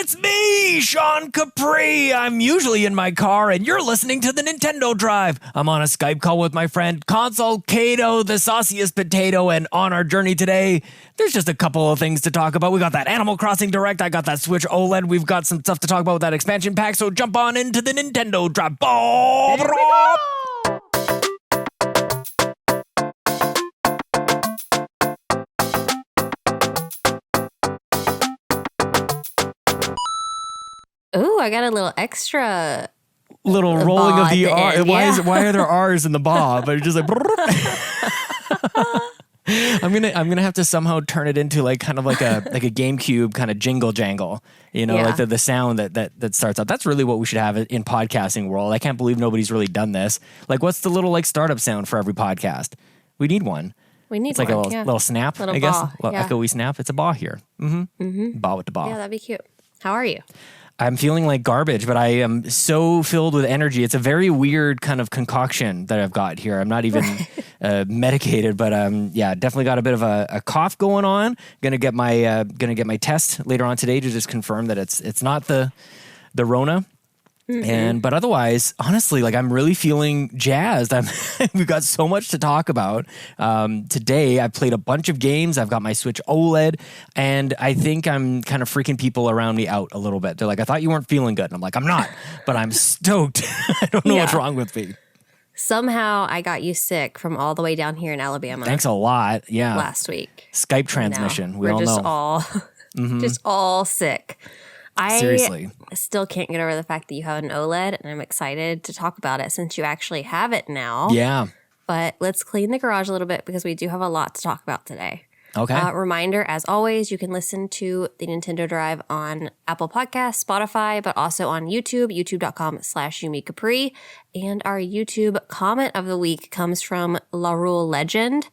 it's me, Sean Capri. I'm usually in my car, and you're listening to the Nintendo Drive. I'm on a Skype call with my friend Console Caito, the sauciest potato, and on our journey today, there's just a couple of things to talk about. We got that Animal Crossing Direct. I got that Switch OLED. We've got some stuff to talk about with that expansion pack, so jump on into the Nintendo Drive. Ooh, I got a little extra. Little rolling of the R. End, Why are there R's in the bob? But just like. I'm gonna have to somehow turn it into like kind of like a GameCube kind of jingle jangle, like the sound that starts up. That's really what we should have in podcasting world. I can't believe nobody's really done this. Like, what's the little like startup sound for every podcast? We need one. It's like a little snap, little I guess. Baw, Echoey snap. It's a baw here. Baw with the baw. Yeah, that'd be cute. How are you? I'm feeling like garbage, but I am so filled with energy. It's a very weird kind of concoction that I've got here. I'm not even medicated, but definitely got a bit of a cough going on. Gonna get my test later on today to just confirm that it's not the Rona. But otherwise, honestly, like I'm really feeling jazzed. We've got so much to talk about. Today, I've played a bunch of games. I've got my Switch OLED, and I think I'm kind of freaking people around me out a little bit. They're like, I thought you weren't feeling good. And I'm like, I'm not, but I'm stoked. I don't know what's wrong with me. Somehow I got you sick from all the way down here in Alabama. Thanks a lot. Yeah. Last week. Skype transmission. We're all just know. all just all sick. Seriously. I still can't get over the fact that you have an OLED, and I'm excited to talk about it since you actually have it now. Yeah. But let's clean the garage a little bit because we do have a lot to talk about today. Okay. Reminder, as always, you can listen to the Nintendo Drive on Apple Podcasts, Spotify, but also on YouTube, youtube.com/YumiCapri. And our YouTube comment of the week comes from Lorule Legend,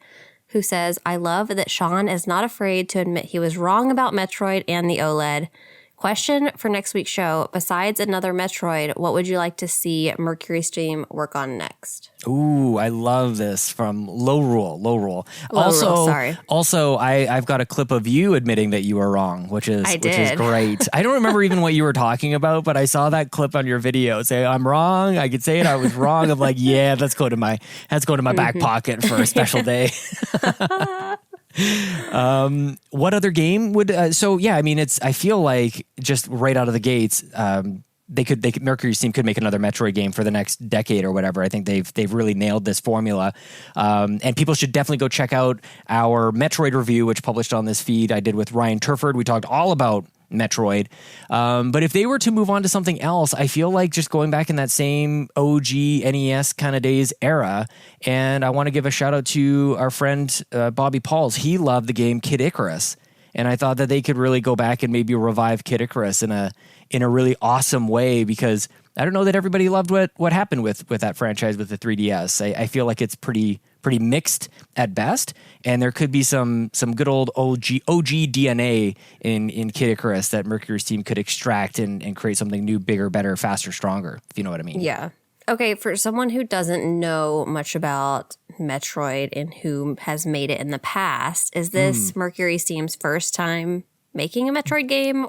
who says, I love that Sean is not afraid to admit he was wrong about Metroid and the OLED. Question for next week's show, besides another Metroid, what would you like to see MercurySteam work on next? Ooh, I love this from Lorule. Also, I've got a clip of you admitting that you were wrong, which is great. I don't remember even what you were talking about, but I saw that clip on your video. Say I'm wrong. I could say it. I was wrong. I'm like, yeah, let's go to my back pocket for a special day. What other game would I feel like just right out of the gates, MercurySteam could make another Metroid game for the next decade or whatever. I think they've really nailed this formula. And people should definitely go check out our Metroid review, which published on this feed I did with Ryan Turford. We talked all about Metroid. But if they were to move on to something else, I feel like just going back in that same OG NES kind of days era. And I want to give a shout out to our friend Bobby Pauls. He loved the game Kid Icarus. And I thought that they could really go back and maybe revive Kid Icarus in a really awesome way, because I don't know that everybody loved what happened with that franchise with the 3DS. I feel like it's pretty mixed at best, and there could be some good old OG DNA in Kid Icarus that MercurySteam could extract and create something new, bigger, better, faster, stronger, if you know what I mean. Yeah. Okay, for someone who doesn't know much about Metroid and who has made it in the past, is this MercurySteam's first time making a Metroid game?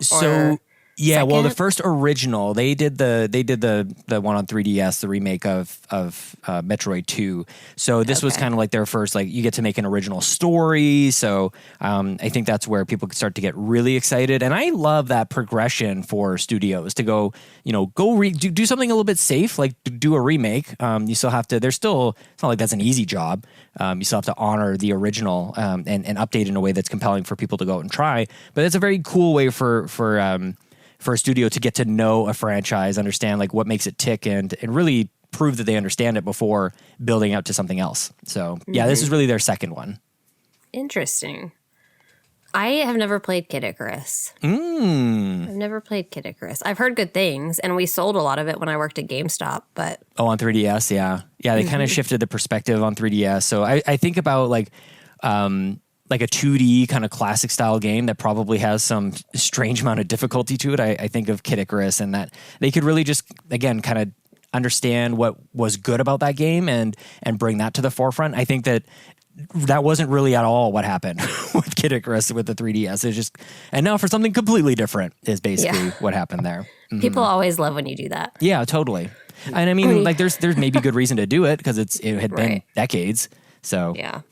Yeah, second? well, the first original, they did the one on 3DS, the remake of Metroid 2. So this was kind of like their first, like, you get to make an original story. So I think that's where people could start to get really excited. And I love that progression for studios to go do something a little bit safe, like do a remake. You still have to, it's not like that's an easy job. You still have to honor the original and update in a way that's compelling for people to go out and try. But it's a very cool way for a studio to get to know a franchise, understand like what makes it tick, and really prove that they understand it before building out to something else. So this is really their second one. Interesting. I have never played Kid Icarus. I've never played Kid Icarus. I've heard good things, and we sold a lot of it when I worked at GameStop. But on 3DS, yeah. They kind of shifted the perspective on 3DS. So I think about like a 2D kind of classic style game that probably has some strange amount of difficulty to it. I think of Kid Icarus, and that they could really just, again, kind of understand what was good about that game and bring that to the forefront. I think that that wasn't really at all what happened with Kid Icarus with the 3DS. It's just, and now for something completely different is basically what happened there. Mm-hmm. People always love when you do that. Yeah, totally. And I mean, like there's maybe good reason to do it because it had been decades. So yeah.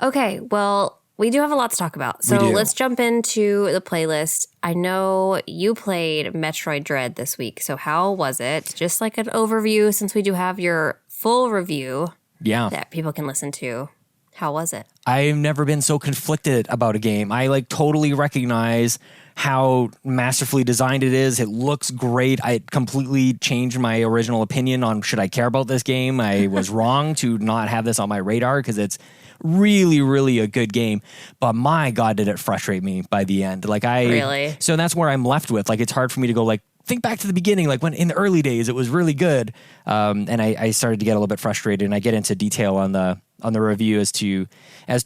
Okay, well, we do have a lot to talk about. So let's jump into the playlist. I know you played Metroid Dread this week. So how was it? Just like an overview, since we do have your full review that people can listen to. How was it? I've never been so conflicted about a game. I like totally recognize how masterfully designed it is. It looks great. I completely changed my original opinion on should I care about this game. I was wrong to not have this on my radar because it's really, really a good game. But my God, did it frustrate me by the end. Really? So that's where I'm left with. Like, it's hard for me to go like, think back to the beginning, like when in the early days, it was really good. And I started to get a little bit frustrated, and I get into detail on the review as to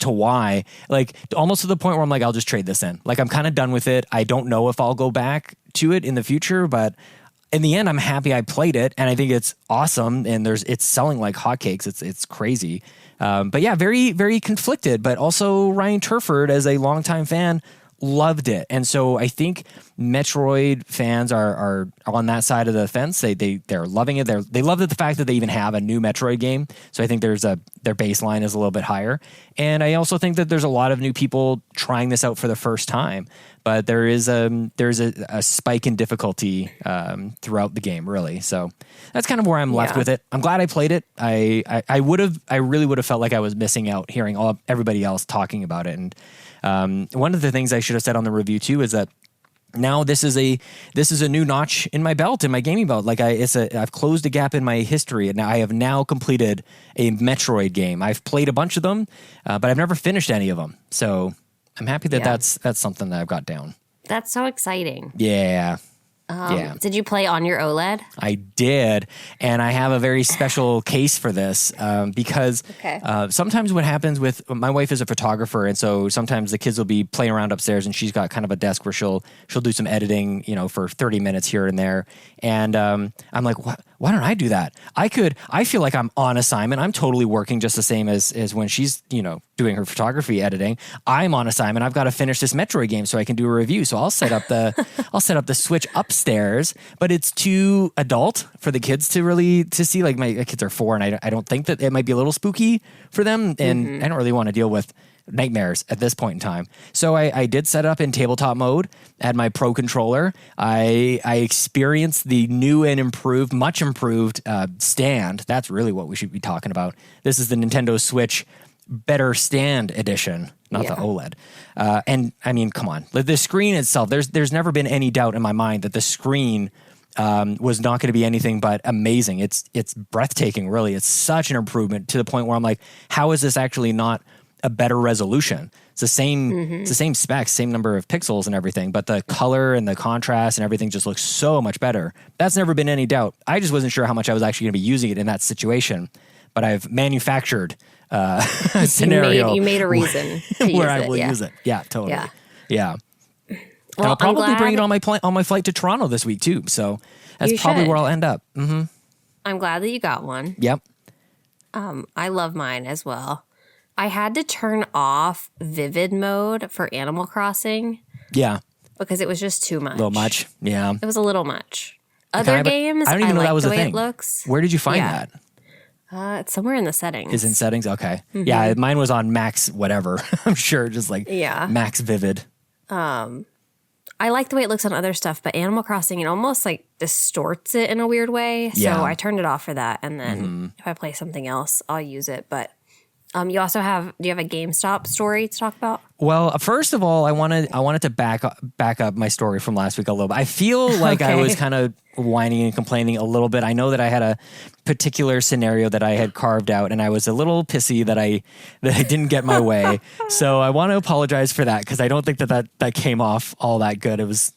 why, like almost to the point where I'm like, I'll just trade this in. Like, I'm kind of done with it. I don't know if I'll go back to it in the future, but in the end, I'm happy I played it, and I think it's awesome. And it's selling like hotcakes. It's crazy. But yeah, very, very conflicted, but also Ryan Turford, as a longtime fan, loved it. And so I think Metroid fans are on that side of the fence. They're loving it. They love the fact that they even have a new Metroid game. So I think their baseline is a little bit higher. And I also think that there's a lot of new people trying this out for the first time. But there's a spike in difficulty throughout the game, really. So that's kind of where I'm left with it. I'm glad I played it. I really would have felt like I was missing out hearing everybody else talking about it. And one of the things I should have said on the review too is that now this is a new notch in my belt, in my gaming belt. Like I've closed a gap in my history, and I have now completed a Metroid game. I've played a bunch of them, but I've never finished any of them. So I'm happy that that's something that I've got down. That's so exciting. Yeah. Did you play on your OLED? I did, and I have a very special case for this because sometimes what happens with my wife is a photographer, and so sometimes the kids will be playing around upstairs, and she's got kind of a desk where she'll do some editing, for 30 minutes here and there, and I'm like, why don't I do that? I feel like I'm on assignment. I'm totally working just the same as when she's doing her photography editing. I'm on assignment. I've got to finish this Metroid game so I can do a review. So I'll set up the Switch upstairs, but it's too adult for the kids to see. Like, my kids are 4, and I don't think that it might be a little spooky for them, and I don't really want to deal with nightmares at this point in time. So I did set up in tabletop mode, had my Pro controller. I experienced the new and much improved stand. That's really what we should be talking about. This is the Nintendo Switch Better Stand Edition, not the OLED. And I mean, come on, the screen itself, there's never been any doubt in my mind that the screen was not going to be anything but amazing. It's breathtaking, really. It's such an improvement to the point where I'm like, how is this actually not a better resolution? It's the same specs, same number of pixels and everything, but the color and the contrast and everything just looks so much better. That's never been any doubt. I just wasn't sure how much I was actually going to be using it in that situation, but I've manufactured a scenario. You made a reason to use where I will use it. Yeah, totally. Yeah. Well, and I'll probably bring it on my flight to Toronto this week too. So that's probably where I'll end up. Mm-hmm. I'm glad that you got one. Yep. I love mine as well. I had to turn off vivid mode for Animal Crossing. Yeah. Because it was just too much. A little much. Yeah. It was a little much. Other games, I don't even know that was the a way thing. It looks. Where did you find that? It's somewhere in the settings. Is in settings? Okay. Mm-hmm. Yeah, mine was on max whatever. I'm sure, just like max vivid. I like the way it looks on other stuff, but Animal Crossing, it almost like distorts it in a weird way. So I turned it off for that. And then if I play something else, I'll use it. But do you have a GameStop story to talk about? Well, first of all, I wanted to back up my story from last week a little bit. I feel like I was kind of whining and complaining a little bit. I know that I had a particular scenario that I had carved out, and I was a little pissy that I didn't get my way. So I want to apologize for that, because I don't think that came off all that good. It was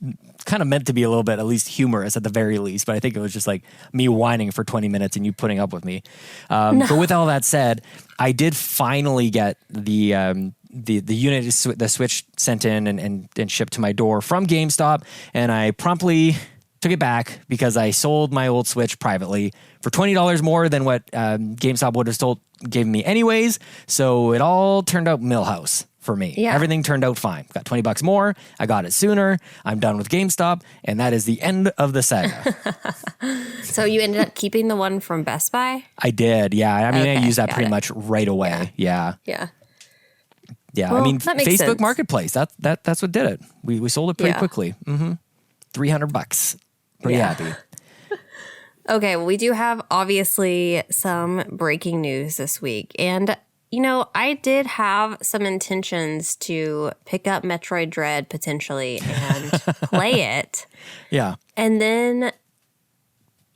kind of meant to be a little bit at least humorous at the very least, but I think it was just like me whining for 20 minutes and you putting up with me. But with all that said, I did finally get the unit, the Switch sent in and shipped to my door from GameStop, and I promptly took it back because I sold my old Switch privately for $20 more than what GameStop would have gave me anyways. So it all turned out millhouse for me. Yeah. Everything turned out fine. Got $20 more. I got it sooner. I'm done with GameStop. And that is the end of the saga. So you ended up keeping the one from Best Buy? I did. Yeah. I mean, I Okay, used that got pretty it. much right away. Yeah. Yeah. Yeah. Well, I mean, that makes Facebook sense. Marketplace. That's what did it. We sold it pretty Yeah. quickly. $300. Pretty Yeah. happy. Okay, well, we do have obviously some breaking news this week. And, you know, I did have some intentions to pick up Metroid Dread potentially and play it. Yeah. And then,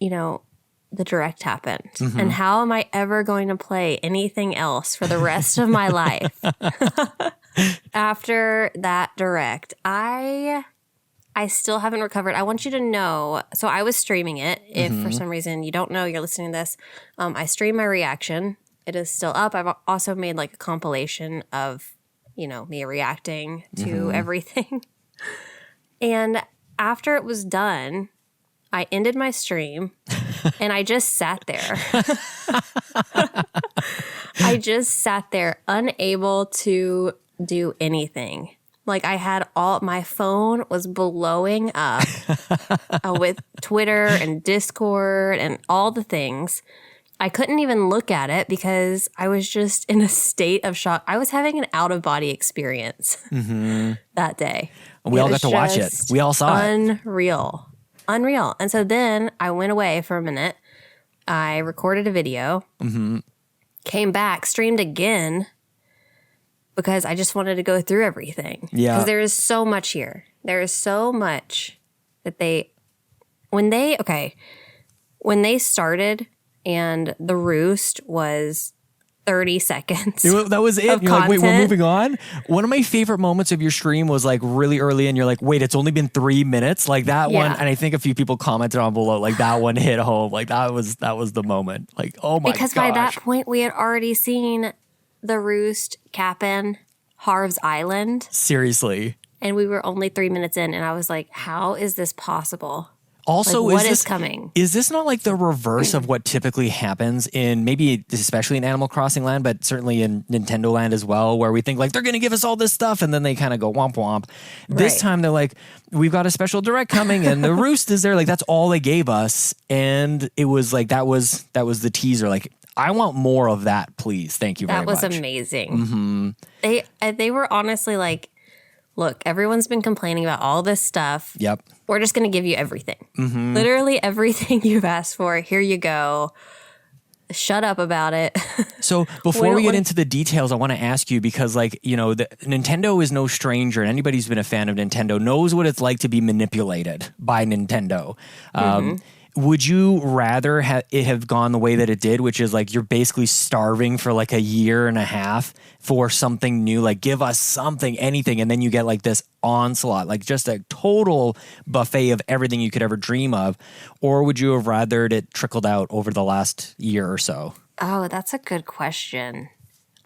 you know, the direct happened. And how am I ever going to play anything else for the rest of my life? After that direct, I still haven't recovered. I want you to know. So I was streaming it. If for some reason you don't know, you're listening to this. I streamed my reaction. It is still up. I've also made like a compilation of, you know, me reacting to everything. And after it was done, I ended my stream and I just sat there. I just sat there unable to do anything. Like I had my phone was blowing up with Twitter and Discord and all the things. I couldn't even look at it because I was just in a state of shock. I was having an out-of-body experience that day. We all got to watch it. We all saw it. Unreal. And so then I went away for a minute. I recorded a video, came back, streamed again because I just wanted to go through everything. Yeah. Because there is so much here. There is so much that when they started and the roost was 30 seconds. That was it. Of You're like, wait, we're content. moving on? One of my favorite moments of your stream was like really early and you're like, wait, it's only been 3 minutes? Like that one, Yeah. and I think a few people commented on below, like that one hit home. Like that was the moment. Like, oh my Because gosh. by that point, we had already seen the roost, Cap'n, Harv's Island, Seriously. and we were only 3 minutes in, and I was like, how is this possible? Also, Like, what is is this coming? Is this not like the reverse of what typically happens in maybe especially in Animal Crossing land, but certainly in Nintendo land as well, where we think like they're going to give us all this stuff and then they kind of go womp womp. This Right. time they're like, we've got a special direct coming and the roost is there. Like that's all they gave us, and it was like that was the teaser. Like I want more of that, please. Thank you very That much. was amazing. They were honestly like, look, everyone's been complaining about all this stuff. Yep. We're just going to give you everything. Literally everything you've asked for. Here you go. Shut up about it. So before Well, we get like- into the details, I want to ask you because, like, you know, Nintendo is no stranger, and anybody who's been a fan of Nintendo knows what it's like to be manipulated by Nintendo. Would you rather it have gone the way that it did, which is like you're basically starving for like a year and a half for something new, like give us something, anything, and then you get like this onslaught, like just a total buffet of everything you could ever dream of? Or would you have rathered it trickled out over the last year or so? Oh, that's a good question.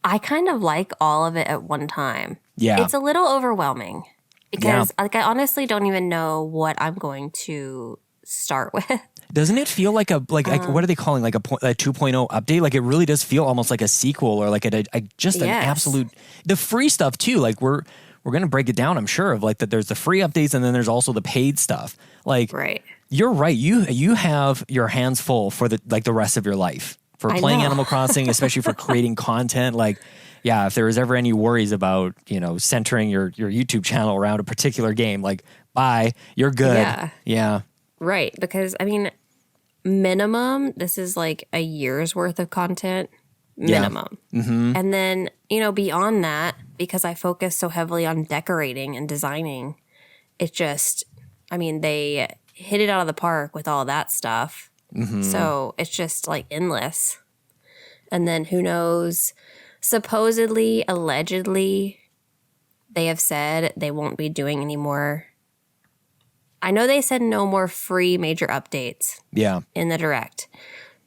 I kind of like all of it at one time. Yeah. It's a little overwhelming because like I honestly don't even know what I'm going to start with. Doesn't it feel like what are they calling, like a 2.0 update? Like it really does feel almost like a sequel or like just an Yes. absolute, the free stuff too. Like we're going to break it down, I'm sure, of like that there's the free updates and then there's also the paid stuff. Like Right. you're right. You have your hands full for the rest of your life for I playing know. Animal Crossing, especially for creating content. Like, yeah, if there was ever any worries about, you know, centering your YouTube channel around a particular game, like bye, you're good. Yeah. Yeah. Right. Because I mean, minimum, this is like a year's worth of content. Minimum. And then, you know, beyond that, because I focus so heavily on decorating and designing, it just, I mean, they hit it out of the park with all that stuff. So it's just like endless. And then who knows, supposedly, allegedly, they have said they won't be doing any more. I know they said no more free major updates Yeah. in the direct,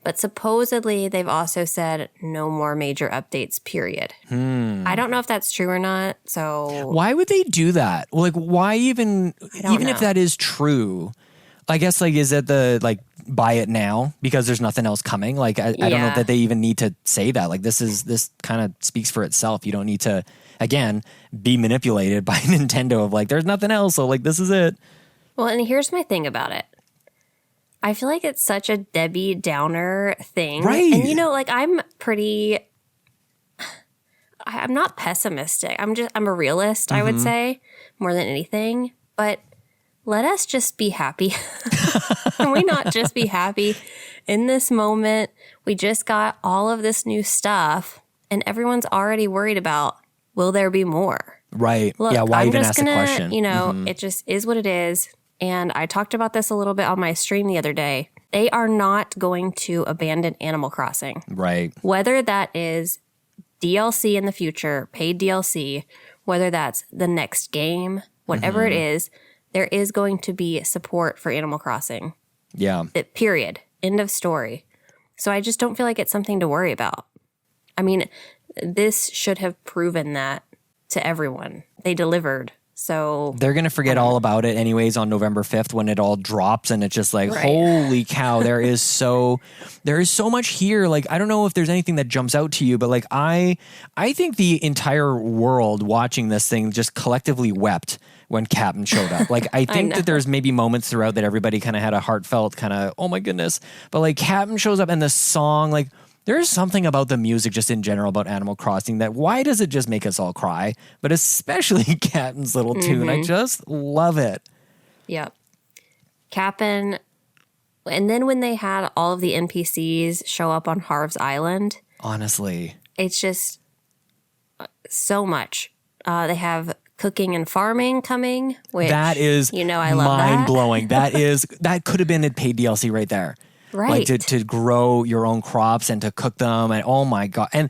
but supposedly they've also said no more major updates, period. I don't know if that's true or not. So Why would they do that? Like, why even don't if know. that is true? I guess like is it the like buy it now because there's nothing else coming? Like I don't know that they even need to say that. Like this kind of speaks for itself. You don't need to again be manipulated by Nintendo of like there's nothing else. So like this is it. Well, and here's my thing about it. I feel like it's such a Debbie Downer thing. Right. And, like I'm not pessimistic. I'm a realist, I would say, more than anything. But let us just be happy. Can we not just be happy in this moment? We just got all of this new stuff and everyone's already worried about, will there be more? Right. Look, yeah. Why I'm even just ask the question? It just is what it is. And I talked about this a little bit on my stream the other day. They are not going to abandon Animal Crossing. Right. Whether that is DLC in the future, paid DLC, whether that's the next game, whatever it is, there is going to be support for Animal Crossing. Yeah. Period. End of story. So I just don't feel like it's something to worry about. I mean, this should have proven that to everyone. They delivered. So they're going to forget all about it anyways on November 5th when it all drops and it's just like, holy cow, there is so much here. Like, I don't know if there's anything that jumps out to you, but like, I think the entire world watching this thing just collectively wept when Captain showed up. Like, I think that there's maybe moments throughout that everybody kind of had a heartfelt kind of, oh my goodness. But like Captain shows up and the song, like, there's something about the music just in general about Animal Crossing that why does it just make us all cry? But especially Captain's little tune. I just love it. Yep. Captain. And then when they had all of the NPCs show up on Harv's Island. Honestly. It's just so much. They have cooking and farming coming, which that is I love mind-blowing. That could have been a paid DLC right there. Right. Like to grow your own crops and to cook them. And oh my God. And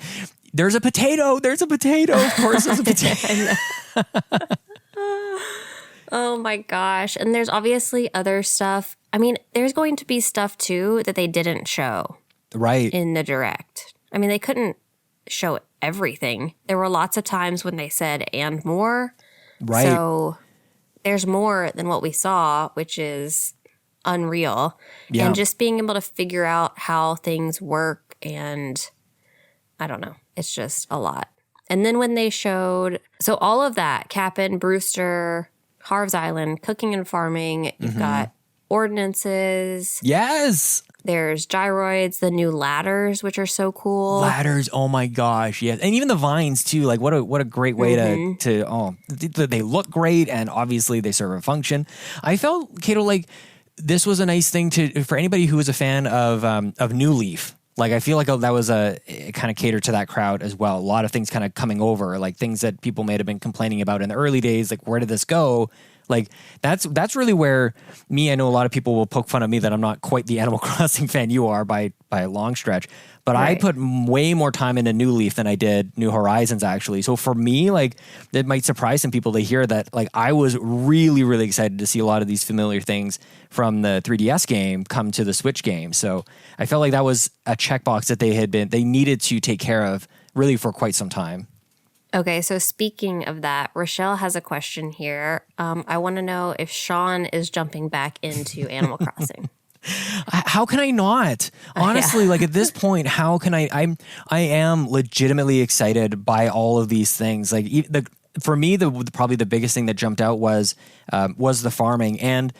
there's a potato. There's a potato. Of course there's a potato. Oh my gosh. And there's obviously other stuff. I mean, there's going to be stuff too that they didn't show. Right. In the direct. I mean, they couldn't show everything. There were lots of times when they said, and more. Right. So there's more than what we saw, which is unreal. Yeah. And just being able to figure out how things work, and I don't know, it's just a lot. And then when they showed, so all of that, Cap'n, Brewster, Harv's Island, cooking and farming, you've got ordinances. Yes. There's gyroids, the new ladders, which are so cool. Ladders, oh my gosh, yes. And even the vines too, like what a great way they look great and obviously they serve a function. I felt, Caito, like this was a nice thing for anybody who was a fan of New Leaf. Like I feel like that was it kind of catered to that crowd as well. A lot of things kind of coming over, like things that people may have been complaining about in the early days, like where did this go? Like that's really where I know a lot of people will poke fun at me that I'm not quite the Animal Crossing fan you are by a long stretch. But right. I put way more time into New Leaf than I did New Horizons, actually. So for me, like, it might surprise some people to hear that, like, I was really, really excited to see a lot of these familiar things from the 3DS game come to the Switch game. So I felt like that was a checkbox that they needed to take care of really for quite some time. Okay, so speaking of that, Rachelle has a question here. I want to know if Sean is jumping back into Animal Crossing. How can I not? Honestly, like at this point, how can I am legitimately excited by all of these things. Like for me, probably the biggest thing that jumped out was the farming. And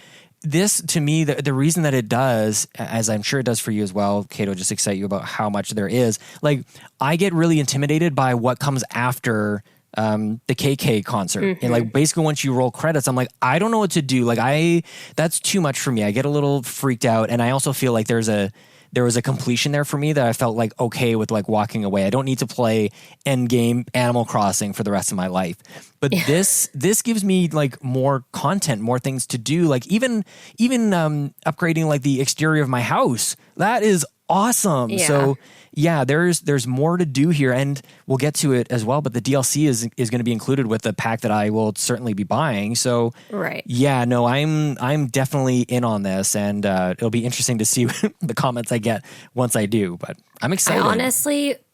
this, to me, the reason that it does, as I'm sure it does for you as well, Caito, just excite you about how much there is. Like, I get really intimidated by what comes after the KK concert. And like basically once you roll credits, I'm like, I don't know what to do. Like that's too much for me. I get a little freaked out. And I also feel like there was a completion there for me that I felt like okay with like walking away. I don't need to play end game Animal Crossing for the rest of my life. But this gives me like more content, more things to do. Like even upgrading like the exterior of my house. That is awesome. Yeah. So yeah, there's more to do here, and we'll get to it as well. But the DLC is going to be included with the pack that I will certainly be buying. So right, yeah, no, I'm definitely in on this, and it'll be interesting to see the comments I get once I do. But I'm excited.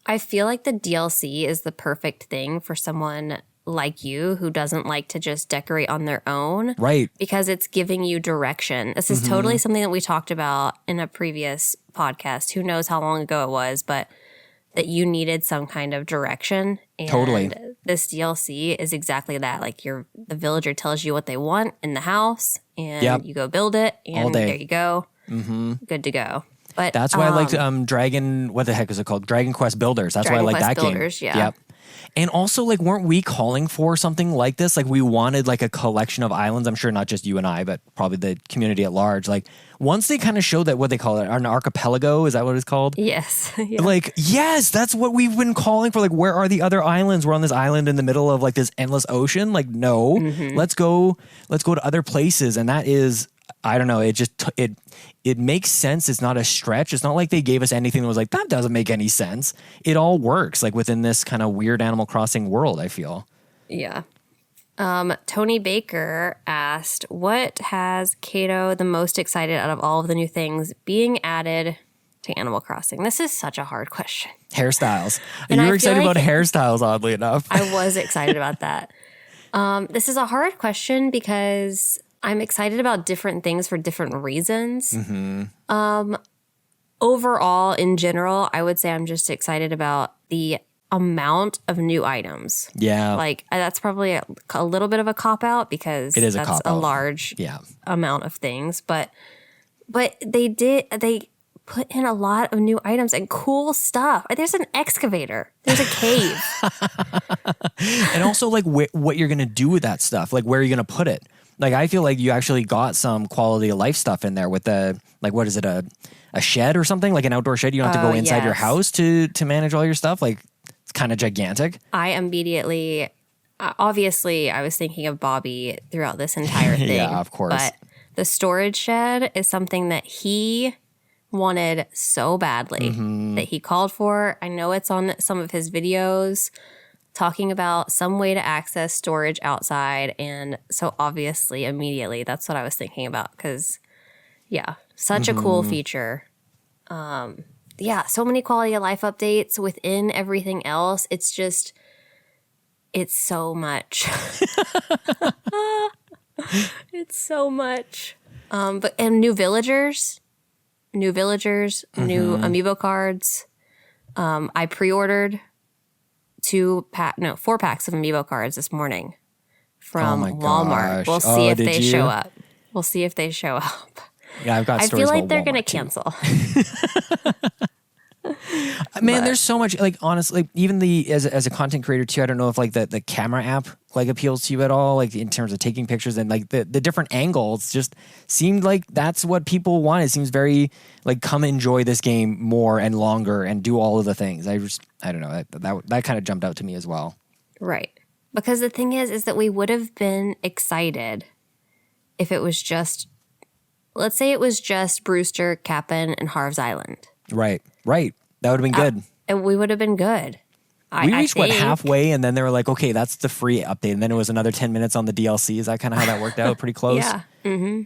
I feel like the DLC is the perfect thing for someone like you who doesn't like to just decorate on their own. Right. Because it's giving you direction. This is totally something that we talked about in a previous podcast. Who knows how long ago it was, but that you needed some kind of direction. And Totally. this DLC is exactly that. Like the villager tells you what they want in the house and you go build it and there you go. Good to go. But that's why I liked Dragon, what the heck is it called? Dragon Quest Builders. That's Dragon why I like Quest that Builders, game. yeah. Yep. And also, like, weren't we calling for something like this? Like, we wanted, like, a collection of islands. I'm sure not just you and I, but probably the community at large. Like, once they kind of showed that, what they call it, an archipelago, is that what it's called? Yes. Yeah. Like, yes, that's what we've been calling for. Like, where are the other islands? We're on this island in the middle of, like, this endless ocean. Like, no, let's go to other places. And that is, I don't know, it makes sense. It's not a stretch. It's not like they gave us anything that was like, that doesn't make any sense. It all works, like, within this kind of weird Animal Crossing world, I feel. Yeah. Tony Baker asked, what has Caito the most excited out of all of the new things being added to Animal Crossing? This is such a hard question. Hairstyles. And you I were feel excited like about hairstyles, oddly enough. I was excited about that. This is a hard question because I'm excited about different things for different reasons. Overall, in general, I would say I'm just excited about the amount of new items. Yeah. Like, that's probably a little bit of a cop-out because It is that's a large amount of things. But they put in a lot of new items and cool stuff. There's an excavator. There's a cave. And also, like, what you're going to do with that stuff. Like, where are you going to put it? Like, I feel like you actually got some quality of life stuff in there with the, like, what is it, a shed or something? Like an outdoor shed? You don't have to go inside your house to manage all your stuff? Like, it's kind of gigantic. I immediately, obviously, I was thinking of Bobby throughout this entire thing. Yeah, of course. But the storage shed is something that he wanted so badly that he called for. I know it's on some of his videos talking about some way to access storage outside. And so obviously, immediately, that's what I was thinking about because, yeah, such a cool feature. Yeah, so many quality of life updates within everything else. It's just, it's so much. It's so much. And new villagers, new amiibo cards. I pre-ordered 4 packs of amiibo cards this morning from Walmart. We'll see if they show up. We'll see if they show up. Yeah, I've got. I stories feel like about they're Walmart going to too. cancel. Man, there's so much. Like, honestly, even as a content creator too, I don't know if like the camera app like appeals to you at all. Like in terms of taking pictures and like the different angles, just seemed like that's what people want. It seems very like come enjoy this game more and longer and do all of the things. I don't know that kind of jumped out to me as well. Right, because the thing is that we would have been excited if it was just, let's say it was just Brewster, Cap'n, and Harv's Island. Right. That would have been good. And we would have been good. We reached halfway, and then they were like, "Okay, that's the free update," and then it was another 10 minutes on the DLC. Is that kind of how that worked out? Pretty close. Yeah. Mm-hmm.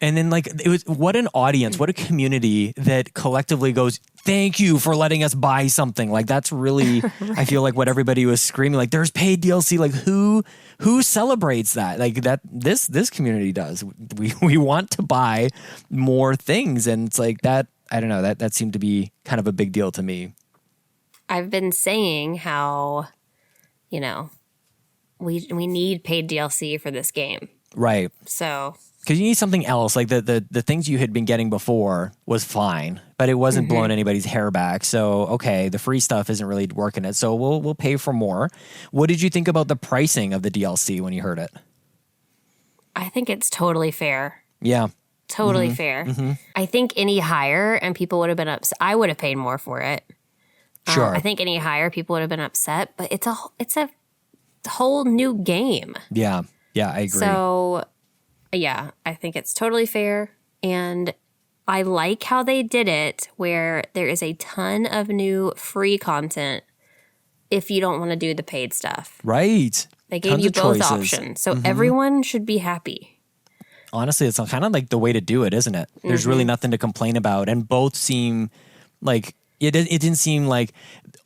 And then like it was what an audience, what a community that collectively goes, "Thank you for letting us buy something." Like that's really, right. I feel like what everybody was screaming. Like there's paid DLC. Like who celebrates that? Like that this community does. We want to buy more things, and it's like that. I don't know, that seemed to be kind of a big deal to me. I've been saying how, we need paid DLC for this game. Right. So. Because you need something else. Like the things you had been getting before was fine, but it wasn't blowing anybody's hair back. So, okay, the free stuff isn't really working it. So we'll pay for more. What did you think about the pricing of the DLC when you heard it? I think it's totally fair. Yeah. Totally fair. I think any higher and people would have been upset. I would have paid more for it. Sure. I think any higher people would have been upset, but it's a whole new game. Yeah. Yeah, I agree. So, yeah, I think it's totally fair. And I like how they did it where there is a ton of new free content if you don't want to do the paid stuff. Right. They gave you both options. So everyone should be happy. Honestly, it's kind of like the way to do it, isn't it? There's really nothing to complain about. And both seem like, it didn't seem like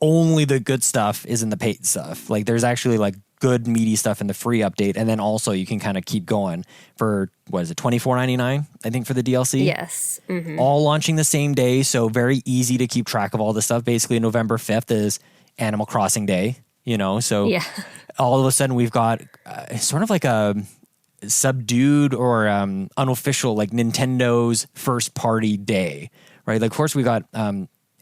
only the good stuff is in the paid stuff. Like there's actually like good meaty stuff in the free update, and then also you can kind of keep going for, what is it, $24.99, I think, for the DLC? Yes. Mm-hmm. All launching the same day, so very easy to keep track of all this stuff. Basically, November 5th is Animal Crossing Day, so all of a sudden we've got sort of like a subdued or unofficial, like, Nintendo's first party day, right? Like, of course, we got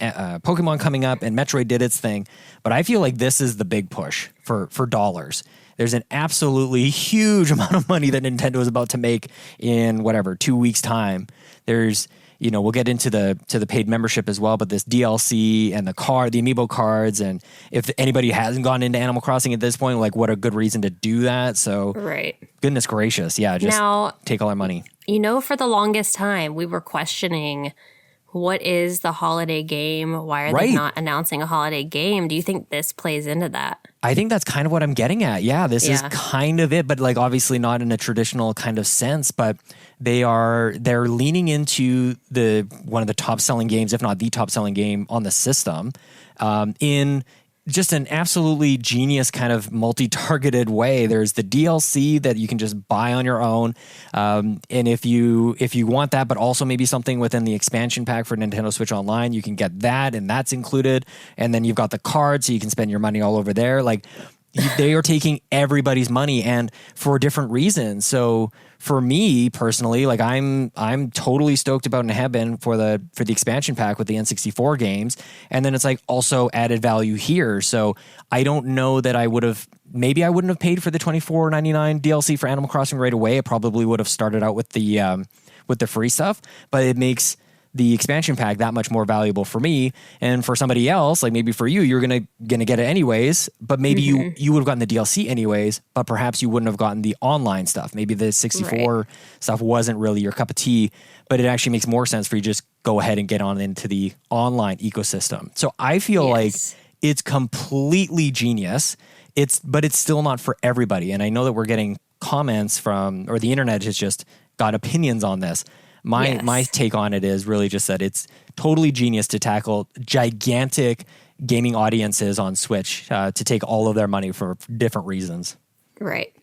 Pokemon coming up, and Metroid did its thing, but I feel like this is the big push for dollars. There's an absolutely huge amount of money that Nintendo is about to make in 2 weeks time. There's, we'll get into the paid membership as well, but this DLC and the amiibo cards, and if anybody hasn't gone into Animal Crossing at this point, like, what a good reason to do that. So right. Goodness gracious. Yeah. Just now, take all our money. For the longest time we were questioning, what is the holiday game? Why are they not announcing a holiday game? Do you think this plays into that? I think that's kind of what I'm getting at. Yeah, this is kind of it, but like obviously not in a traditional kind of sense, but they're leaning into one of the top selling games, if not the top selling game on the system, in just an absolutely genius kind of multi-targeted way. There's the DLC that you can just buy on your own. And if you want that, but also maybe something within the expansion pack for Nintendo Switch Online, you can get that, and that's included. And then you've got the card, so you can spend your money all over there. Like, they are taking everybody's money, and for different reasons. So for me personally, like, I'm totally stoked about and have been for the expansion pack with the N64 games, and then it's like also added value here. So I don't know that I wouldn't have paid for the $24.99 DLC for Animal Crossing right away. It probably would have started out with the free stuff, but it makes the expansion pack that much more valuable for me, and for somebody else, like maybe for you, you're gonna get it anyways, but maybe you would have gotten the DLC anyways, but perhaps you wouldn't have gotten the online stuff. Maybe the 64 stuff wasn't really your cup of tea, but it actually makes more sense for you to just go ahead and get on into the online ecosystem. So I feel like it's completely genius. But it's still not for everybody, and I know that we're getting comments or the internet has just got opinions on this. My take on it is really just that it's totally genius to tackle gigantic gaming audiences on Switch, to take all of their money for different reasons. Right.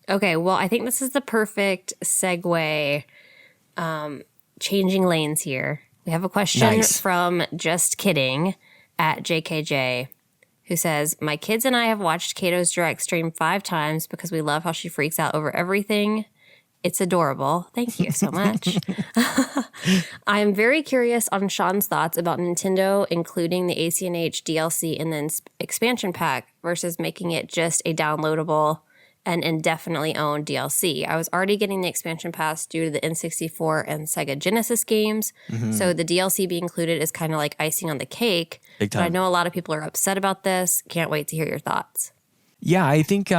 Okay, well, I think this is the perfect segue. Changing lanes here. We have a question from Just Kidding at JKJ, who says, my kids and I have watched Caito's Direct stream 5 times because we love how she freaks out over everything. It's adorable. Thank you so much. I am very curious on Sean's thoughts about Nintendo including the ACNH DLC in the expansion pack versus making it just a downloadable and indefinitely owned DLC. I was already getting the expansion pass due to the N64 and Sega Genesis games, so the DLC being included is kind of like icing on the cake. Big time. But I know a lot of people are upset about this. Can't wait to hear your thoughts. Yeah, I think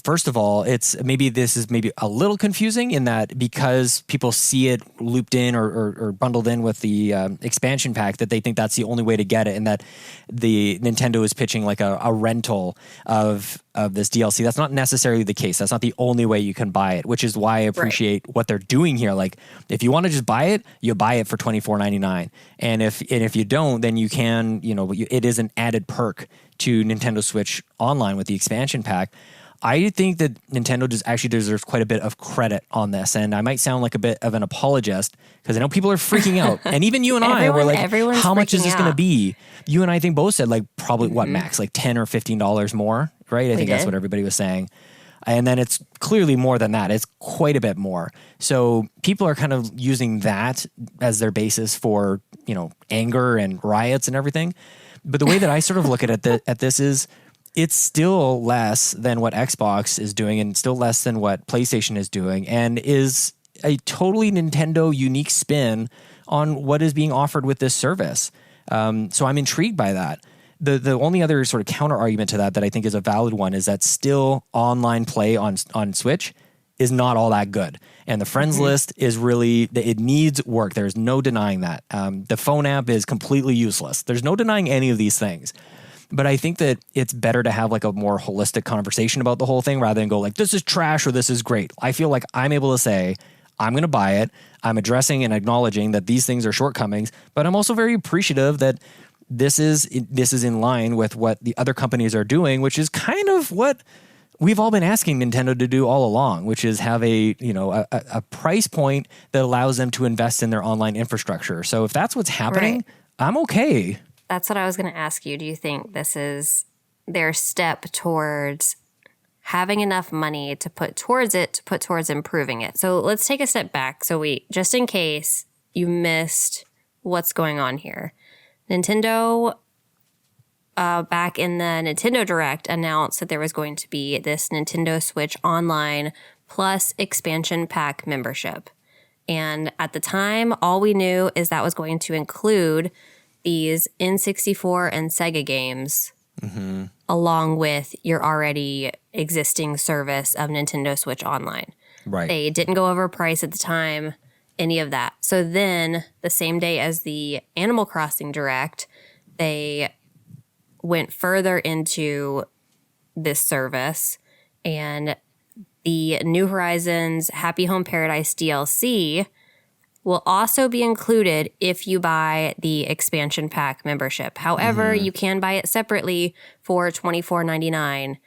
first of all, this is maybe a little confusing in that because people see it looped in or bundled in with the expansion pack, that they think that's the only way to get it, and that the Nintendo is pitching like a rental of this DLC. That's not necessarily the case. That's not the only way you can buy it, which is why I appreciate what they're doing here. Like, if you want to just buy it, you buy it for $24.99, and if you don't, then you can, it is an added perk to Nintendo Switch Online with the expansion pack. I think that Nintendo actually deserves quite a bit of credit on this, and I might sound like a bit of an apologist because I know people are freaking out, and even you and I were like, "How much is this going to be?" You and I think both said like probably what max, like $10 or $15 more, right? I think that's what everybody was saying, and then it's clearly more than that. It's quite a bit more. So people are kind of using that as their basis for anger and riots and everything. But the way that I sort of look at this is, it's still less than what Xbox is doing and still less than what PlayStation is doing, and is a totally Nintendo unique spin on what is being offered with this service. So I'm intrigued by that. The only other sort of counter argument to that I think is a valid one is that still online play on Switch is not all that good. And the friends list is really, it needs work. There's no denying that. The phone app is completely useless. There's no denying any of these things. But I think that it's better to have like a more holistic conversation about the whole thing rather than go like, this is trash or this is great. I feel like I'm able to say, I'm going to buy it. I'm addressing and acknowledging that these things are shortcomings, but I'm also very appreciative that this is in line with what the other companies are doing, which is kind of what we've all been asking Nintendo to do all along, which is have a price point that allows them to invest in their online infrastructure. So if that's what's happening, Right. I'm okay. That's what I was going to ask you. Do you think this is their step towards having enough money to put towards improving it? So let's take a step back. So just in case you missed what's going on here, Nintendo, back in the Nintendo Direct, announced that there was going to be this Nintendo Switch Online Plus expansion pack membership. And at the time, all we knew is that was going to include these N64 and Sega games, along with your already existing service of Nintendo Switch Online. Right. They didn't go over price at the time, any of that. So then, the same day as the Animal Crossing Direct, they went further into this service, and the New Horizons Happy Home Paradise DLC will also be included if you buy the expansion pack membership. However, you can buy it separately for $24.99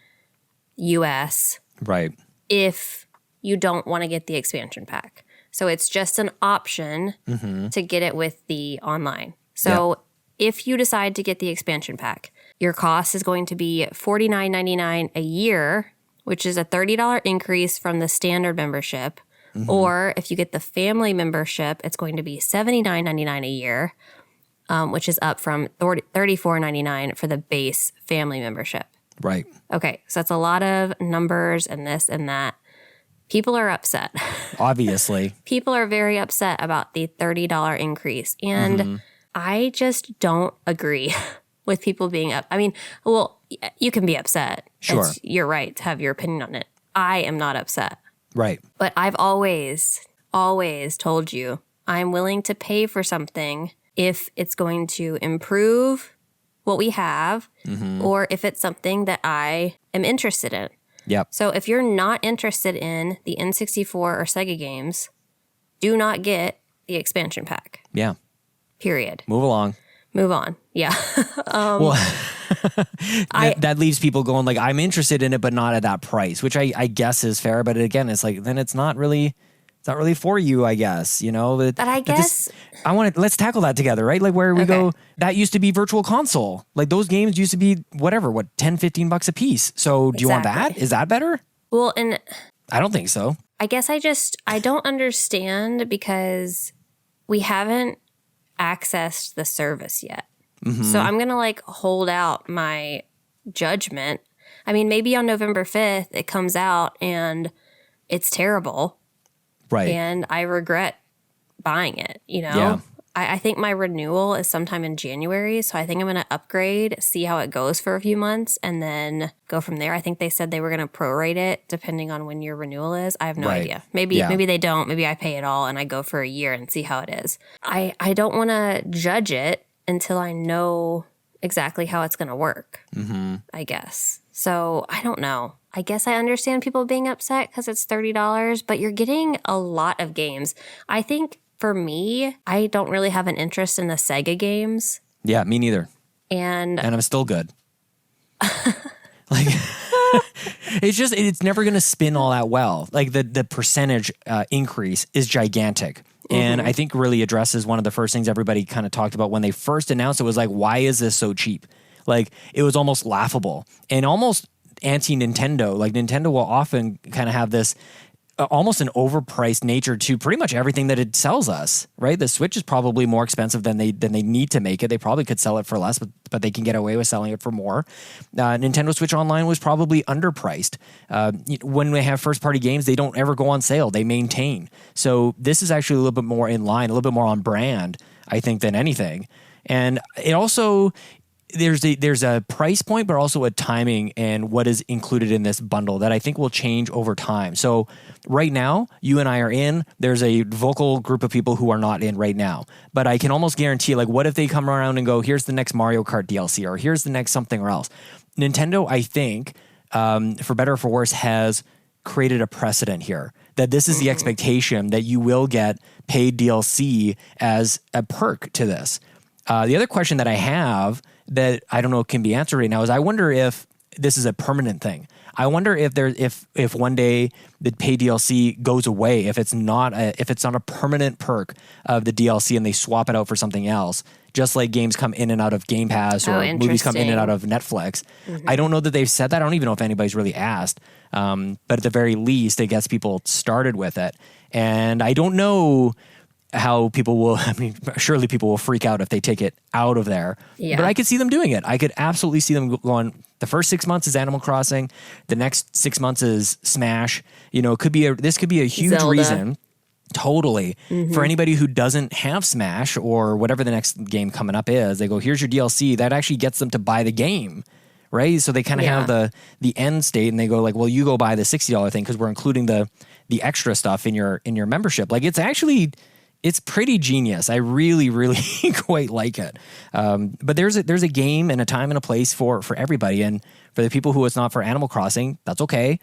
US. Right. If you don't want to get the expansion pack. So it's just an option to get it with the online. So if you decide to get the expansion pack, your cost is going to be $49.99 a year, which is a $30 increase from the standard membership. Or if you get the family membership, it's going to be $79.99 a year, which is up from $34.99 for the base family membership. Right. Okay, so that's a lot of numbers and this and that. People are upset. Obviously. People are very upset about the $30 increase. And I just don't agree with people being up. I mean, well, you can be upset. Sure. You're right to have your opinion on it. I am not upset. Right. But I've always told you I'm willing to pay for something if it's going to improve what we have or if it's something that I am interested in. Yep. So if you're not interested in the N64 or Sega games, do not get the expansion pack. Yeah. Period. Move along. Move on. Yeah. Well, that leaves people going like, I'm interested in it, but not at that price, which I guess is fair. But again, it's like, then it's not really for you, I guess, you know. But I guess let's tackle that together, right? Like where we go, that used to be Virtual Console. Like those games used to be whatever, $10-15 a piece. So do you want that? Is that better? Well, and I don't think so. I guess I don't understand because we haven't accessed the service yet. So I'm going to hold out my judgment. I mean, maybe on November 5th it comes out and it's terrible. Right. And I regret buying it, you know? Yeah. I think my renewal is sometime in January, so I think I'm going to upgrade, see how it goes for a few months, and then go from there. I think they said they were going to prorate it depending on when your renewal is. I have no idea. Maybe they don't. Maybe I pay it all and I go for a year and see how it is. I don't want to judge it until I know exactly how it's going to work, I guess. So I don't know. I guess I understand people being upset because it's $30, but you're getting a lot of games. I think for me, I don't really have an interest in the Sega games. Yeah, me neither. And I'm still good. Like, it's never going to spin all that well. Like the percentage increase is gigantic. And I think really addresses one of the first things everybody kind of talked about when they first announced it was like, why is this so cheap? Like it was almost laughable and almost anti-Nintendo. Like Nintendo will often kind of have this almost an overpriced nature to pretty much everything that it sells us, right? The Switch is probably more expensive than they need to make it. They probably could sell it for less, but they can get away with selling it for more. Nintendo Switch Online was probably underpriced. When they have first-party games, they don't ever go on sale. They maintain. So this is actually a little bit more in line, a little bit more on brand, I think, than anything. And it also... There's a price point, but also a timing and what is included in this bundle that I think will change over time. So right now, you and I are in. There's a vocal group of people who are not in right now. But I can almost guarantee, like, what if they come around and go, here's the next Mario Kart DLC, or here's the next something or else. Nintendo, I think, for better or for worse, has created a precedent here. That this is the expectation that you will get paid DLC as a perk to this. The other question that I have that I don't know can be answered right now is I wonder if this is a permanent thing. I wonder if one day the pay DLC goes away, if it's not a permanent perk of the DLC and they swap it out for something else, just like games come in and out of Game Pass or movies come in and out of Netflix. I don't know that they've said that. I don't even know if anybody's really asked. But at the very least, it gets people started with it. And I don't know how people will, I mean, surely people will freak out if they take it out of there. Yeah. But I could see them doing it. I could absolutely see them going, the first 6 months is Animal Crossing. The next 6 months is Smash. You know, this could be a huge Zelda. reason. Totally. For anybody who doesn't have Smash or whatever the next game coming up is, they go, here's your DLC. That actually gets them to buy the game. Right? So they kind of have the end state and they go like, well, you go buy the $60 thing because we're including the extra stuff in your membership. Like it's pretty genius. I really, really quite like it. But there's a game and a time and a place for everybody. And for the people who it's not for Animal Crossing, that's okay.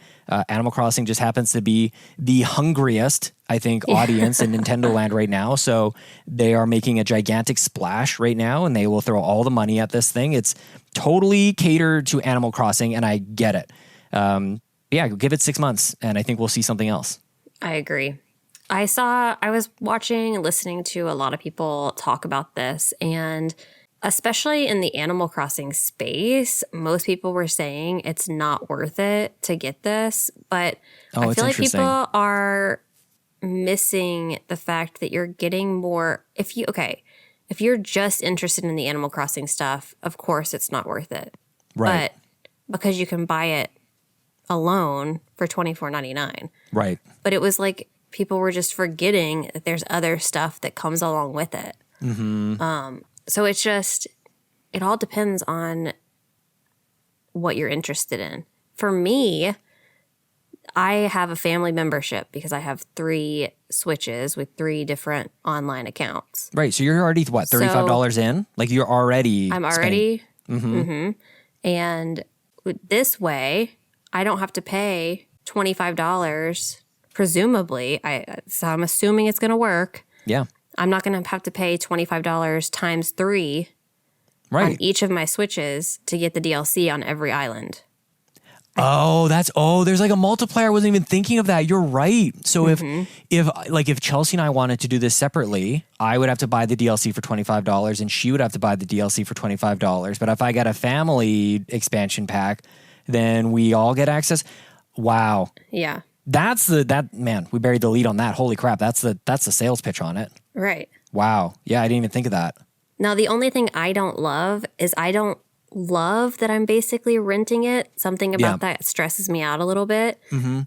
Animal Crossing just happens to be the hungriest, I think, audience in Nintendo land right now. So they are making a gigantic splash right now and they will throw all the money at this thing. It's totally catered to Animal Crossing and I get it. Yeah, give it 6 months and I think we'll see something else. I agree. I was watching and listening to a lot of people talk about this, and especially in the Animal Crossing space, most people were saying it's not worth it to get this, but I feel like people are missing the fact that you're getting more. If you're just interested in the Animal Crossing stuff, of course it's not worth it. Right. But because you can buy it alone for $24.99. Right. But it was like people were just forgetting that there's other stuff that comes along with it. So it's just, it all depends on what you're interested in. For me, I have a family membership because I have 3 Switches with 3 different online accounts. Right. So you're already, what, $35 in? Like you're already I'm already. And this way, I don't have to pay $25. Presumably, so I'm assuming it's going to work. Yeah. I'm not going to have to pay $25 times 3 on each of my Switches to get the DLC on every island. There's like a multiplier. I wasn't even thinking of that. You're right. So if Chelsea and I wanted to do this separately, I would have to buy the DLC for $25 and she would have to buy the DLC for $25. But if I got a family expansion pack, then we all get access. Wow. Yeah. Man, we buried the lead on that. Holy crap. That's the sales pitch on it. Right. Wow. Yeah, I didn't even think of that. Now, the only thing I don't love is I don't love that I'm basically renting it. Something about that stresses me out a little bit.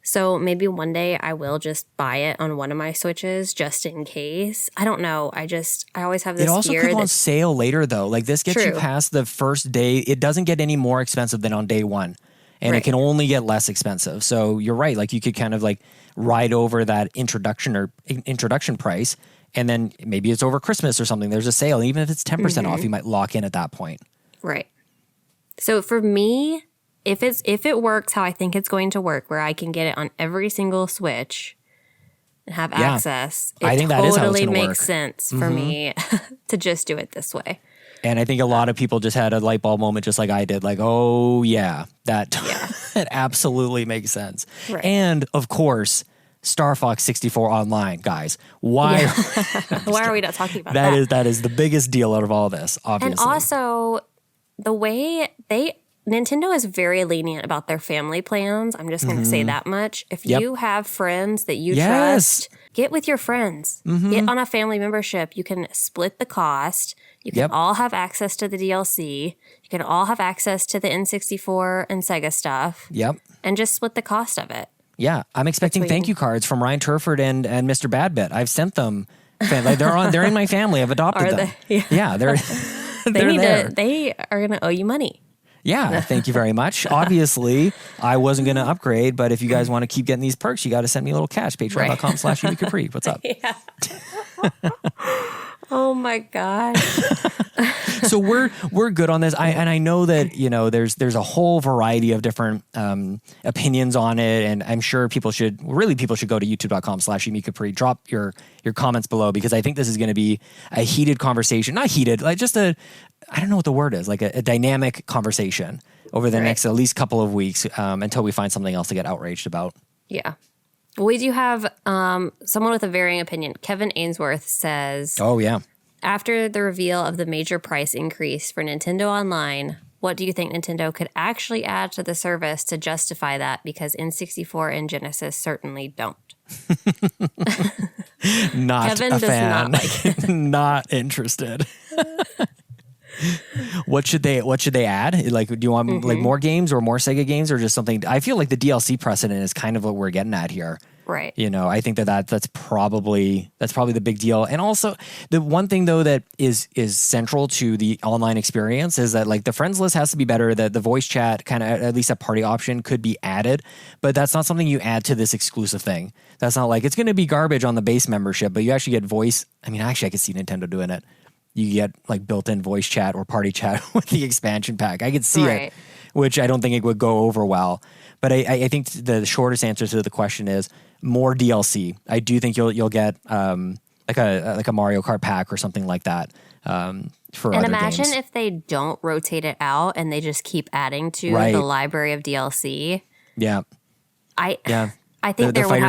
So maybe one day I will just buy it on one of my Switches just in case. I don't know. I always have this fear. It also could go on sale later though. Like this gets you past the first day. It doesn't get any more expensive than on day one. And it can only get less expensive. So you're right. Like you could kind of like ride over that introduction price. And then maybe it's over Christmas or something. There's a sale. Even if it's 10% off, you might lock in at that point. Right. So for me, if it works how I think it's going to work, where I can get it on every single Switch and have access, I think that totally makes sense for me to just do it this way. And I think a lot of people just had a light bulb moment just like I did. Like, oh, yeah, that absolutely makes sense. Right. And, of course, Star Fox 64 Online, guys. Why? Why are we not talking about that? That is the biggest deal out of all this, obviously. And also, the way Nintendo is very lenient about their family plans. I'm just going to say that much. If you have friends that you trust, get with your friends. Get on a family membership. You can split the cost. You can all have access to the DLC. You can all have access to the N64 and Sega stuff. Yep. And just split the cost of it. Yeah. I'm expecting thank you cards from Ryan Turford and Mr. Badbit. I've sent them. Like they're in my family. I've adopted them. Yeah, they're they are going to owe you money. Yeah, thank you very much. Obviously, I wasn't going to upgrade, but if you guys want to keep getting these perks, you got to send me a little cash. Patreon.com/UniCapri. What's up? Yeah. Oh my gosh. So we're good on this. I know that, there's a whole variety of different opinions on it, and I'm sure people should go to youtube.com/UniCapri. Drop your comments below, because I think this is going to be a heated conversation. Not heated, like just I don't know what the word is, like a dynamic conversation over the next at least couple of weeks until we find something else to get outraged about. Yeah. Well, we do have someone with a varying opinion. Kevin Ainsworth says, Oh, yeah. after the reveal of the major price increase for Nintendo Online, what do you think Nintendo could actually add to the service to justify that? Because N64 and Genesis certainly don't. Not Kevin a does fan. not like it. Not interested. What should they add? Like, do you want like more games or more Sega games or just something? I feel like the DLC precedent is kind of what we're getting at here. Right. You know, I think that's probably the big deal. And also the one thing though that is central to the online experience is that like the friends list has to be better, that the voice chat kind of at least a party option could be added, but that's not something you add to this exclusive thing. That's not like it's going to be garbage on the base membership, but you actually get voice. I mean, actually I could see Nintendo doing it. You get like built-in voice chat or party chat with the expansion pack. I could see it, which I don't think it would go over well. But I think the shortest answer to the question is more DLC. I do think you'll get like a Mario Kart pack or something like that for and other imagine games. if they don't rotate it out and they just keep adding to the library of DLC. Yeah. I think there would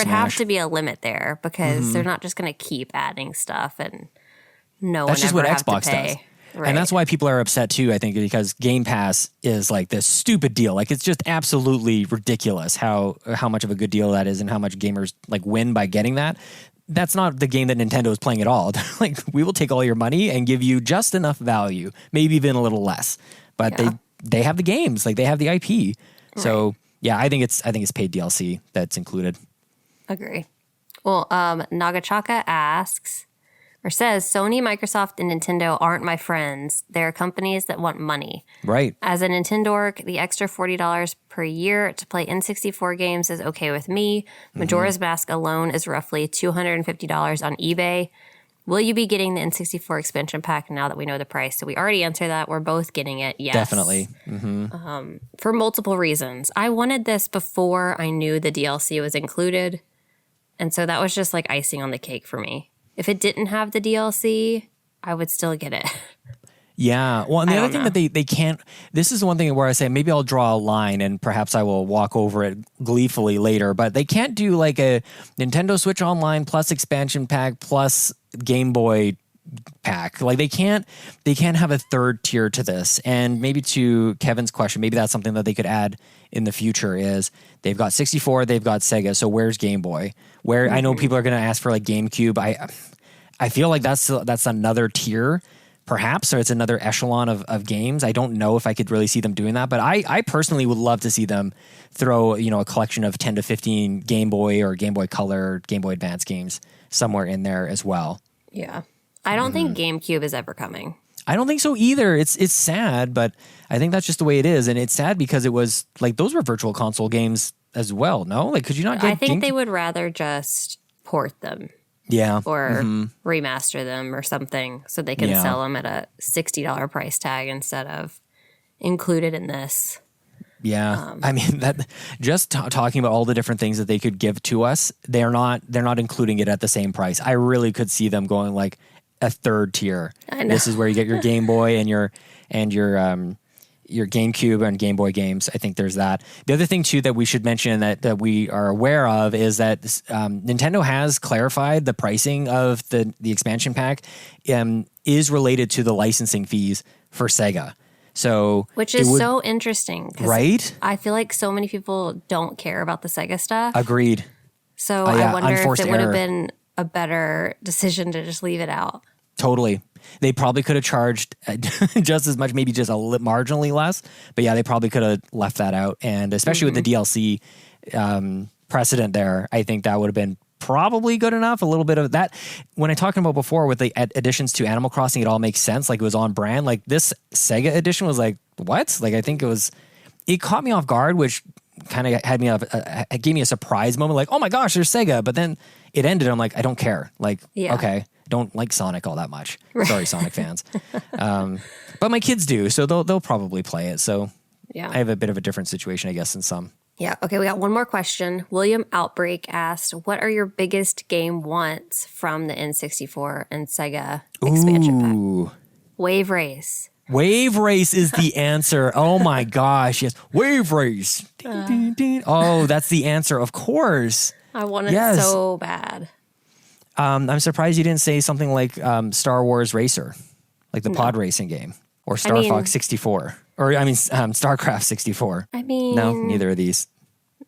have to be a limit there because they're not just going to keep adding stuff and no that's one just ever what have Xbox to pay. does. Right. And that's why people are upset too, I think, because Game Pass is like this stupid deal. Like it's just absolutely ridiculous how much of a good deal that is and how much gamers like win by getting that. That's not the game that Nintendo is playing at all. Like we will take all your money and give you just enough value, maybe even a little less. But they have the games, like they have the IP. Right. So yeah, I think it's paid DLC that's included. Agree. Well, Nagachaka asks or says, Sony, Microsoft, and Nintendo aren't my friends. They're companies that want money. Right. As a Nintendork, the extra $40 per year to play N64 games is okay with me. Majora's Mask alone is roughly $250 on eBay. Will you be getting the N64 expansion pack now that we know the price? So we already answered that. We're both getting it. Yes. Definitely. For multiple reasons. I wanted this before I knew the DLC was included. And so that was just like icing on the cake for me. If it didn't have the DLC, I would still get it. Yeah. Well, and the other thing that they can't, this is one thing where I say maybe I'll draw a line and perhaps I will walk over it gleefully later, but they can't do like a Nintendo Switch Online plus expansion pack plus Game Boy pack. Like they can't have a third tier to this. And maybe to Kevin's question, maybe that's something that they could add in the future is they've got 64, they've got Sega. So where's Game Boy? Where I know people are going to ask for like GameCube. I feel like that's another tier perhaps, or it's another echelon of games. I don't know if I could really see them doing that, but I personally would love to see them throw, a collection of 10 to 15 Game Boy or Game Boy Color, Game Boy Advance games somewhere in there as well. Yeah. I don't think GameCube is ever coming. I don't think so either. It's sad, but I think that's just the way it is. And it's sad because it was like those were virtual console games as well. No, like could you not get? I think they would rather just port them. Yeah. Or remaster them or something so they can sell them at a $60 price tag instead of included in this. Yeah. I mean that just talking about all the different things that they could give to us, they're not including it at the same price. I really could see them going like a third tier. I know. This is where you get your Game Boy and your GameCube and Game Boy games. I think there's that. The other thing too that we should mention that we are aware of is that Nintendo has clarified the pricing of the expansion pack is related to the licensing fees for Sega. So which is so interesting, right? I feel like so many people don't care about the Sega stuff. Agreed. So I wonder if it would have been a better decision to just leave it out. Totally. They probably could have charged just as much, maybe just marginally less. But yeah, they probably could have left that out. And especially with the DLC precedent there, I think that would have been probably good enough. A little bit of that. When I talked about before with the additions to Animal Crossing, it all makes sense. Like it was on brand. Like this Sega edition was like, what? Like I think it caught me off guard, which kind of had me it gave me a surprise moment. Like, oh my gosh, there's Sega. But then it ended. I'm like, I don't care. Like, okay. Don't like Sonic all that much. Right. Sorry, Sonic fans. But my kids do, so they'll probably play it. So yeah, I have a bit of a different situation, I guess, than some. Yeah. Okay, we got one more question. William Outbreak asked, what are your biggest game wants from the N64 and Sega expansion pack? Wave Race. Wave Race is the answer. Oh my gosh, yes. Wave Race. Ding, ding, ding. Oh, that's the answer, of course. I want it so bad. I'm surprised you didn't say something like Star Wars Racer, like the pod racing game, or Star Fox 64, or StarCraft 64. No, neither of these.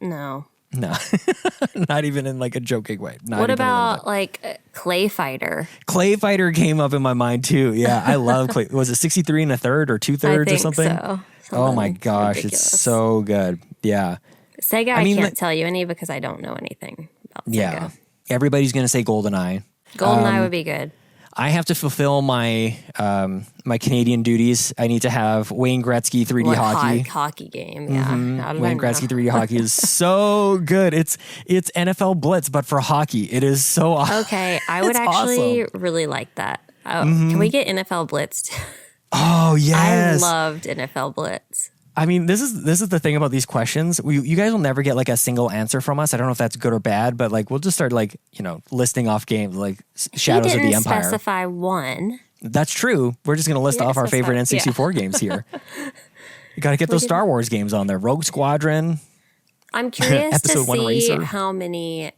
No, not even in like a joking way. What about like Clay Fighter? Clay Fighter came up in my mind too. Yeah, I love Clay. Was it 63 and a third or 2/3 or something? So. Oh my gosh, ridiculous. It's so good. Yeah. Sega, I can't tell you any because I don't know anything about Sega. Yeah. Everybody's going to say GoldenEye. GoldenEye would be good. I have to fulfill my my Canadian duties. I need to have Wayne Gretzky 3D hockey. Hockey game, yeah. Wayne Gretzky 3D hockey is so good. It's NFL Blitz, but for hockey. It is so awesome. Okay, I would actually really like that. Can we get NFL Blitz? Oh, yes. I loved NFL Blitz. I mean, this is the thing about these questions. You guys will never get like a single answer from us. I don't know if that's good or bad, but like we'll just start like, listing off games like Shadows of the Empire. He didn't specify one. That's true. We're just going to list off our favorite N64 games here. You got to get those Star Wars games on there. Rogue Squadron. I'm curious to see Racer. how many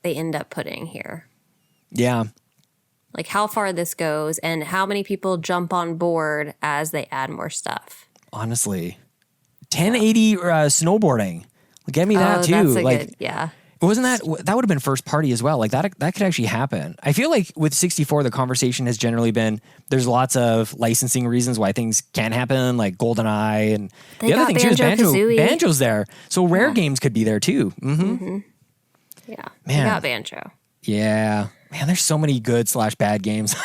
they end up putting here. Yeah. Like how far this goes and how many people jump on board as they add more stuff. Honestly. 1080 snowboarding. Get me that too. That's good, yeah. Wasn't that would have been first party as well? Like that could actually happen. I feel like with 64, the conversation has generally been there's lots of licensing reasons why things can't happen, like GoldenEye and the other thing too is Banjo's there, so rare games could be there too. Yeah, man, got Banjo. Yeah, man, there's so many good / bad games.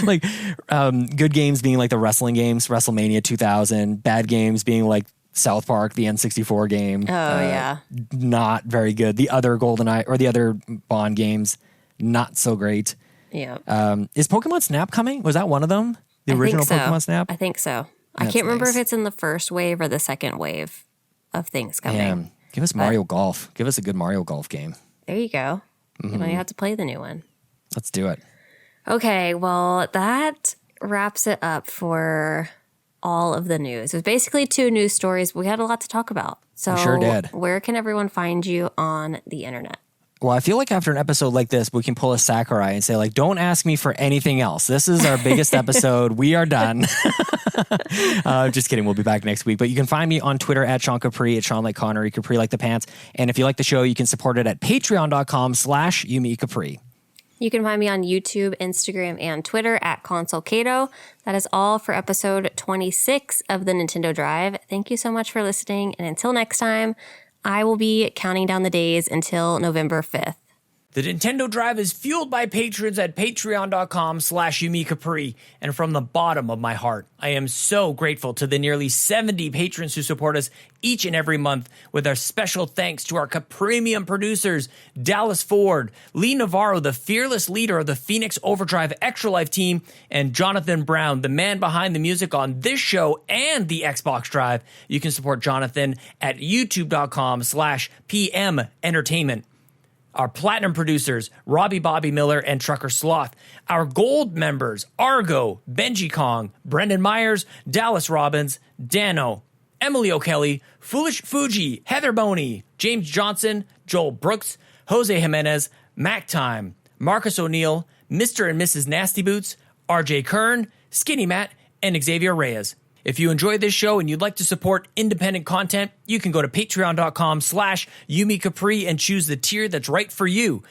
Like good games being like the wrestling games, WrestleMania 2000. Bad games being like South Park, the N64 game. Oh, yeah. Not very good. The other GoldenEye or the other Bond games, not so great. Yeah. Is Pokemon Snap coming? Was that one of them? The original Pokemon Snap? I think so. I can't remember if it's in the first wave or the second wave of things coming. Man, give us Mario Golf. Give us a good Mario Golf game. There you go. You don't even have to play the new one. Let's do it. Okay, well, that wraps it up for all of the news. It was basically 2 news stories. We had a lot to talk about. So we sure did. Where can everyone find you on the internet? Well, I feel like after an episode like this, we can pull a Sakurai and say, like, don't ask me for anything else. This is our biggest episode. We are done. Just kidding. We'll be back next week. But you can find me on Twitter at Sean Capri, at Sean like Connery, Capri like the pants. And if you like the show, you can support it at patreon.com/YumiCapri. You can find me on YouTube, Instagram, and Twitter at Console Caito. That is all for episode 26 of the Nintendo Drive. Thank you so much for listening. And until next time, I will be counting down the days until November 5th. The Nintendo Drive is fueled by patrons at patreon.com/YumiCapri. And from the bottom of my heart, I am so grateful to the nearly 70 patrons who support us each and every month, with our special thanks to our Capremium producers, Dallas Ford, Lee Navarro, the fearless leader of the Phoenix Overdrive Extra Life team, and Jonathan Brown, the man behind the music on this show and the Xbox Drive. You can support Jonathan at youtube.com/PM Entertainment. Our platinum producers, Robbie Bobby Miller and Trucker Sloth. Our gold members, Argo, Benji Kong, Brendan Myers, Dallas Robbins, Dano, Emily O'Kelly, Foolish Fuji, Heather Boney, James Johnson, Joel Brooks, Jose Jimenez, Mac Time, Marcus O'Neill, Mr. and Mrs. Nasty Boots, RJ Kern, Skinny Matt, and Xavier Reyes. If you enjoyed this show and you'd like to support independent content, you can go to patreon.com/YumiCapri and choose the tier that's right for you.